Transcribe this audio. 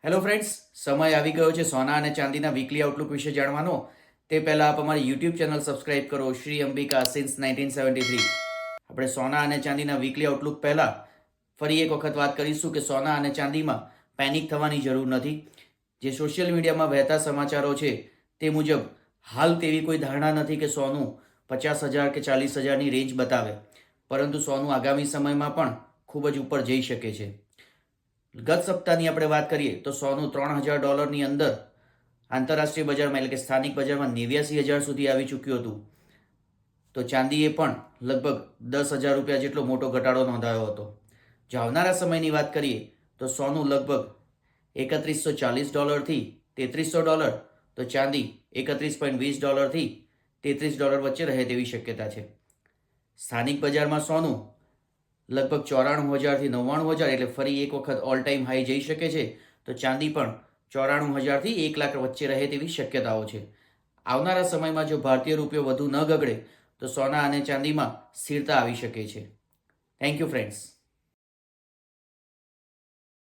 Hello friends, સમય આવી ગયો છે સોના અને ચાંદીના વીકલી આઉટલુક વિશે જાણવાનો. તે પહેલાં આપ અમારી યુટ્યુબ ચેનલ સબસ્ક્રાઇબ કરો, શ્રી અંબિકા સિન્સ 1973. આપણે સોના અને ચાંદીના વીકલી આઉટલુક પહેલાં ફરી એક વખત વાત કરીશું કે સોના અને ચાંદીમાં પેનિક થવાની જરૂર નથી. જે સોશિયલ મીડિયામાં વહેતા સમાચારો છે તે મુજબ હાલ તેવી કોઈ ધારણા નથી કે સોનું 50,000 કે 40,000ની રેન્જ બતાવે, પરંતુ સોનું આગામી સમયમાં પણ ખૂબ જ ઉપર જઈ શકે છે. ગત સપ્તાહની આપણે વાત કરીએ તો સોનું $3,000ની અંદર આંતરરાષ્ટ્રીય બજારમાં એટલે કે સ્થાનિક બજારમાં 89,000 સુધી આવી ચૂક્યું હતું. તો ચાંદીએ પણ લગભગ $10,000 જેટલો મોટો ઘટાડો નોંધાયો હતો. જો આવનારા સમયની વાત કરીએ તો સોનું લગભગ $3,140થી $3,300, તો ચાંદી $31.20થી $33 વચ્ચે રહે તેવી શક્યતા છે. સ્થાનિક બજારમાં સોનું લગભગ 94,000થી 99,000 એટલે ફરી એક વખત ઓલ ટાઈમ હાઈ જઈ શકે છે. તો ચાંદી પણ 94,000થી 1,00,000 વચ્ચે રહે તેવી શક્યતાઓ છે. આવનારા સમયમાં જો ભારતીય રૂપિયો વધુ ન ગગડે તો સોના અને ચાંદીમાં સ્થિરતા આવી શકે છે. Thank you friends.